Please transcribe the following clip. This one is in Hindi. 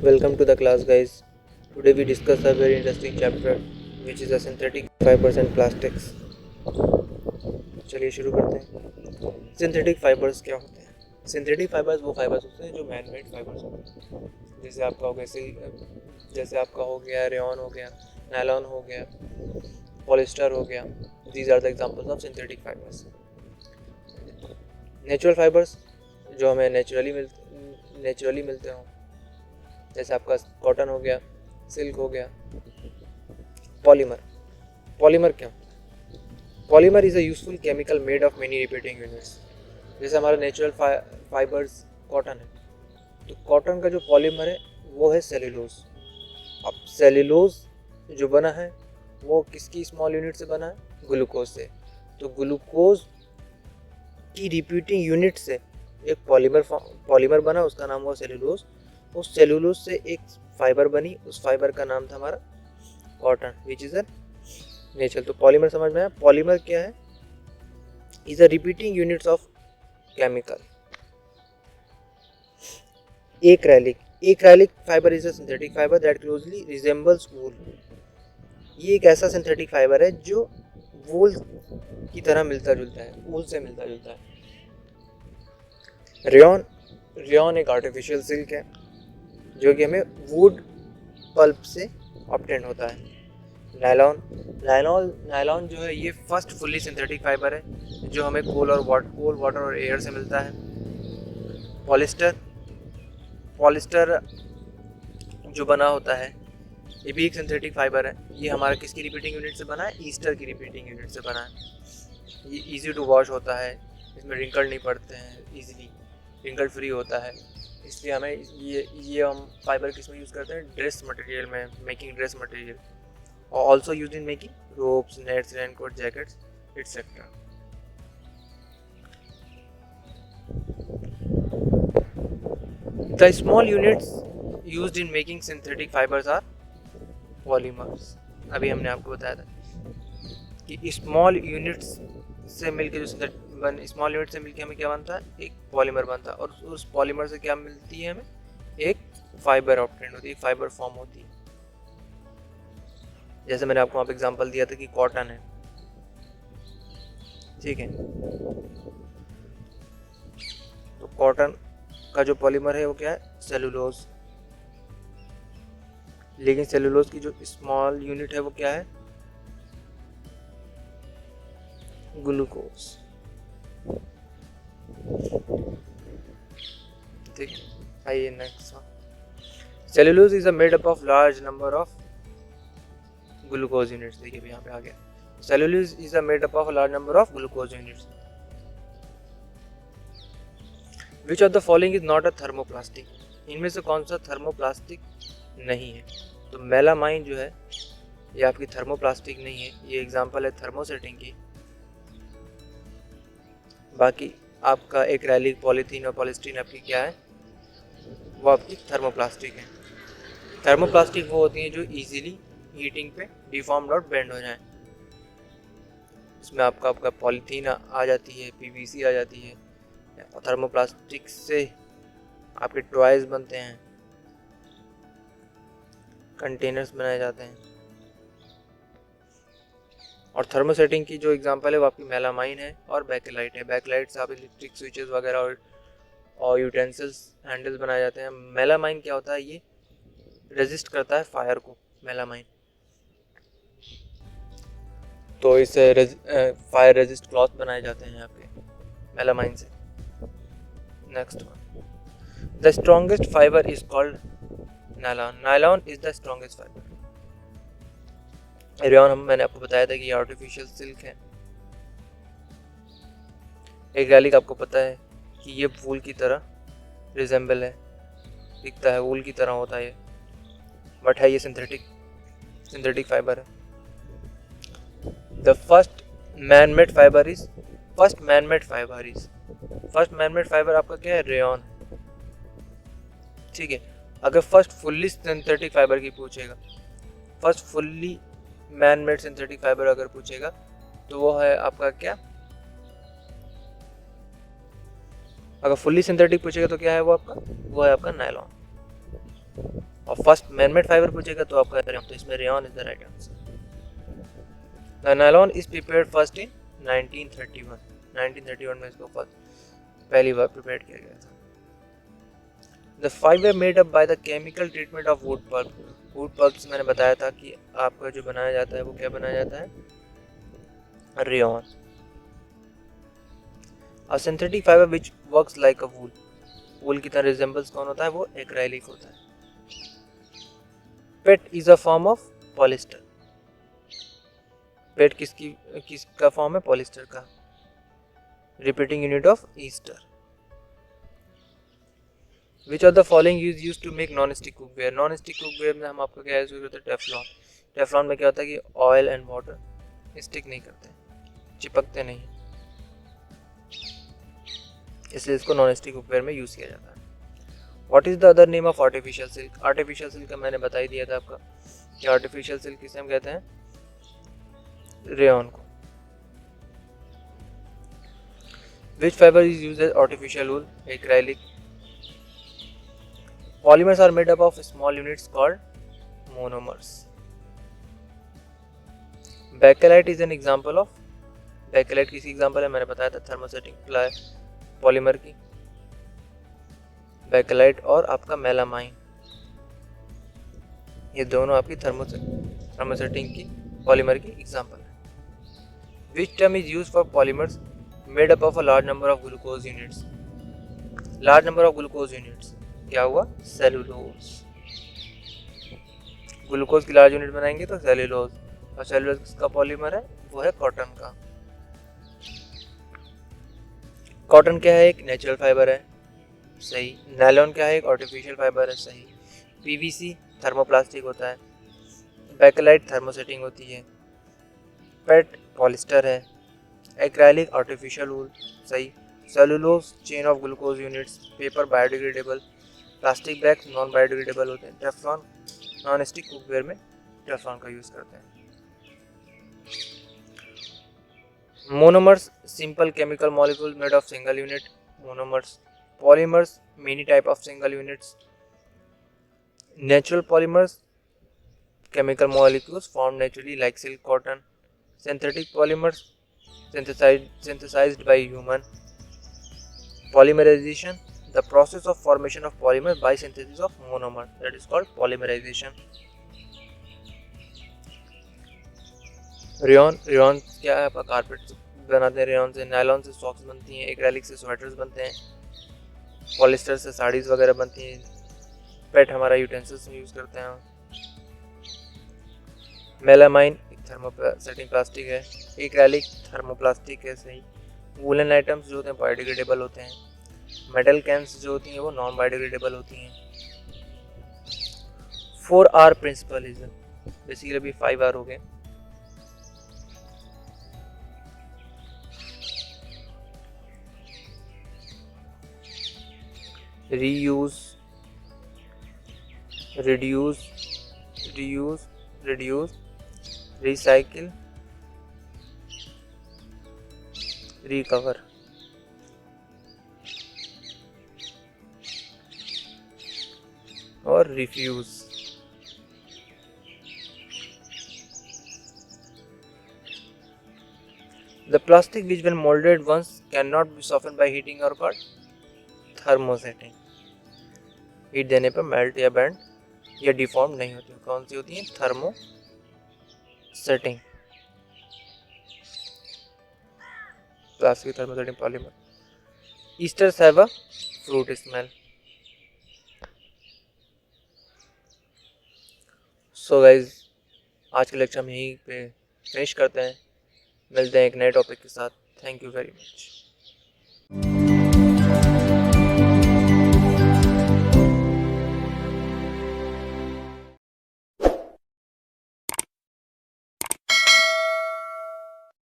Welcome to the class, guys. Today we discuss a very interesting chapter which is a synthetic fibers and plastics. चलिए शुरू करते हैं। सिंथेटिक फाइबर्स क्या होते हैं? सिंथेटिक फाइबर्स वो फाइबर्स होते हैं जो मैन मेड फाइबर्स होते हैं। जैसे आपका हो गया रेयॉन हो गया, नायलॉन हो गया, पॉलिस्टर हो गया। These are the examples of synthetic fibres. Natural fibres जो हमें नेचुरली मिलते हों, जैसे आपका कॉटन हो गया, सिल्क हो गया। पॉलीमर क्या? Polymer is a useful chemical made of many repeating units. जैसे हमारा नेचुरल फाइबर्स कॉटन है, तो कॉटन का जो पॉलीमर है वो है सेल्यूलोज। अब सेल्यूलोज जो बना है वो किसकी स्मॉल यूनिट से बना है? ग्लूकोज से। तो ग्लूकोज की रिपीटिंग यूनिट से एक पॉलीमर बना, उसका नाम हुआ सेल्यूलोज। उस सेल्यूलोज से एक फाइबर बनी, उस फाइबर का नाम था हमारा cotton, which is a natural. तो पॉलीमर समझ में आया? पॉलीमर क्या है? Is a repeating units of chemical. Acrylic fibre is a synthetic fibre that closely resembles wool. ये एक ऐसा सिंथेटिक फाइबर है जो वूल की तरह मिलता जुलता है, वूल से मिलता जुलता है। रेयॉन एक आर्टिफिशियल सिल्क है जो कि हमें वुड पल्प से ऑब्टेन होता है। नायलॉन जो है ये फर्स्ट फुल्ली सिंथेटिक फाइबर है जो हमें कोल, वाटर और एयर से मिलता है। पॉलिस्टर जो बना होता है ये भी एक सिंथेटिक फाइबर है। ये हमारा किसकी रिपीटिंग यूनिट से बना है? ईस्टर की रिपीटिंग यूनिट से बना है। ये इजी टू वॉश होता है, इसमें रिंकल नहीं पड़ते हैं, इजीली रिंकल फ्री होता है। इसलिए हमें ये हम फाइबर किस में यूज़ करते हैं? ड्रेस मटेरियल में, मेकिंग ड्रेस मटेरियल, और also use in making ropes, nets, raincoat, jackets etcetera. The small units used in making synthetic fibres are polymers. अभी हमने आपको बताया था कि स्मॉल यूनिट्स से मिलकर स्मॉल यूनिट से मिलकर हमें क्या बनता है? एक पॉलीमर बनता है, और उस पॉलीमर से क्या मिलती है? हमें एक फाइबर ऑब्टेन होती है, फाइबर फॉर्म होती है। जैसे मैंने आपको वहाँ पे एग्जांपल दिया था कि कॉटन है, ठीक है। तो कॉटन का जो पॉलीमर है वो क्या है? सेलुलोज। लेकिन सेलुलोज की जो स्मॉल यूनिट है वो क्या है? ग्लूकोज। ठीक है, आइए next. Cellulose is a made up of large number of glucose units. देखिए यहाँ पे आ गया, cellulose is a made up of large number of glucose units. Which of the following is not a thermoplastic? इनमें से कौन सा थर्मोप्लास्टिक नहीं है? तो मेलामाइन जो है ये आपकी थर्मोप्लास्टिक नहीं है, ये एग्जांपल है थर्मोसेटिंग की। बाकी आपका एक्रेलिक, पॉलीथीन और पॉलिस्टीरीन आपकी क्या है? वो आपकी थर्मोप्लास्टिक है। थर्मोप्लास्टिक वो होती हैं जो इजीली हीटिंग पे डिफॉर्म्ड और बेंड हो जाए। इसमें आपका पॉलीथीन आ जाती है, पीवीसी आ जाती है, और थर्मोप्लास्टिक से आपके टॉयज बनते हैं, कंटेनर्स बनाए जाते हैं। और थर्मोसेटिंग की जो एग्जांपल है वो आपकी मेलामाइन है और बैकेलाइट है। बैकेलाइट से आप इलेक्ट्रिक स्विचेस वगैरह और यूटेंसिल्स, हैंडल्स बनाए जाते हैं। मेलामाइन क्या होता है? ये रेजिस्ट करता है फायर को, मेलामाइन। तो इससे फायर रेजिस्ट क्लॉथ बनाए जाते हैं आपके मेलामाइन से। Next one, the strongest fibre is called nylon. Nylon is the strongest fibre. Rayon मैंने आपको बताया था कि ये आर्टिफिशियल सिल्क है। एक्रेलिक आपको पता है कि ये वूल की तरह रिजेंबल है, दिखता है, वूल की तरह होता है ये, बट है ये सिंथेटिक फाइबर है। The first man made fibre आपका क्या है? रेयॉन, ठीक है। अगर फर्स्ट फुल्ली सिंथेटिक फाइबर की पूछेगा, first fully man made synthetic fibre अगर पूछेगा तो वो है आपका क्या? अगर फुल्ली सिंथेटिक पूछेगा तो क्या है वो आपका? वो है आपका नायलॉन। और फर्स्ट मैनमेड फाइबर पूछेगा तो आपका रेयन, तो इसमें rayon is the right answer. The nylon is prepared first in 1931। 1931 में इसको पहली बार प्रिपेयर किया गया था। The fibre made up by the chemical treatment of wood pulp. Wood pulp से मैंने बताया था कि आपका जो बनाया जाता है वो क्या बनाया जाता है, rayon. A synthetic fibre which works like a wool. Wool की तरह रिजेंबल्स कौन होता है, वो एक्राइलिक होता है। PET is a form of polyester. PET किसका फॉर्म है, पॉलिस्टर का। Repeating unit of ester. Which of the following is used to make non stick cookware. Non stick cookware में हम आपको क्या यूज करते हैं, टेफ्लॉन। टेफ्लॉन में क्या होता है कि ऑयल एंड वाटर स्टिक नहीं करते, चिपकते नहीं, इसलिए इसको नॉन स्टिक कुकवेयर में यूज किया जाता है। What is the other name of artificial silk. Artificial silk का मैंने बता ही दिया था आपका कि आर्टिफिशियल सिल्क किसे हम कहते हैं, रेयन को। Which fibre is used as artificial wool, acrylic. Polymers are made up of small units called monomers. Bakelite is an example of, Bakelite किसी एग्जाम्पल है, मैंने बताया था थर्मोसेटिंग पॉलीमर की। Bakelite और आपका मेलामाइन, ये दोनों आपकी थर्मोसेटिंग की पॉलीमर की एग्जाम्पल है। Which term is used for polymers made up of a large number of glucose units? Large number of glucose units क्या हुआ, सेलुलोज। ग्लूकोज की लार्ज यूनिट बनाएंगे तो सेलुलोज, और सेलुलोज किसका पॉलीमर है, वो है कॉटन का। कॉटन क्या है, एक नेचुरल फाइबर है, सही। नायलॉन क्या है, एक आर्टिफिशियल फाइबर है, सही। पीवीसी थर्मोप्लास्टिक होता है। बैकेलाइट थर्मोसेटिंग होती है। पेट पॉलिस्टर है। एक्राइलिक आर्टिफिशियल वूल, सही। Cellulose chain of glucose units. Paper biodegradable. Plastic bags non biodegradable होते हैं। टेफ्लॉन नॉन स्टिक कुकवेयर में टेफ्लॉन का यूज करते हैं। Monomers simple chemical molecule made of single unit, monomers. Polymers many type of single units. Natural polymers chemical molecules form naturally like silk, cotton. Synthetic polymers synthesized by human. Polymerization, the process of formation of polymer by synthesis of monomer, that is called polymerization. Rayon, rayon क्या है, आपका कारपेट बनाते हैं रेयन से। नायलॉन से सॉक्स बनती हैं। एक्रेलिक से स्वेटर्स बनते हैं। पॉलिस्टर से साड़ीज वगैरह बनती हैं। पेट हमारा यूटेंसिल्स में यूज करते हैं। मेलामाइन थर्मोसेटिंग प्लास्टिक है। एक्रेलिक थर्मोप्लास्टिक है, सही। वूलन आइटम्स जो होते हैं बायोडिग्रेडेबल होते हैं। मेटल कैंस जो होती हैं वो नॉन बायोडिग्रेडेबल होती हैं। 4R प्रिंसिपल इज, बेसिकली अभी 5R हो गए। Reuse, reduce, reuse, reduce, recycle, recover. और refuse. The plastic which when molded once cannot be softened by heating or cut, thermosetting. Heat देने पर मेल्ट या बैंड या डिफॉर्म नहीं होती। कौन सी होती है, thermosetting. Plastic thermosetting polymer. Esters have a fruit smell. So guys, आज के लेक्चर हम यहीं पे फिनिश करते हैं। मिलते हैं एक नए टॉपिक के साथ। Thank you very much.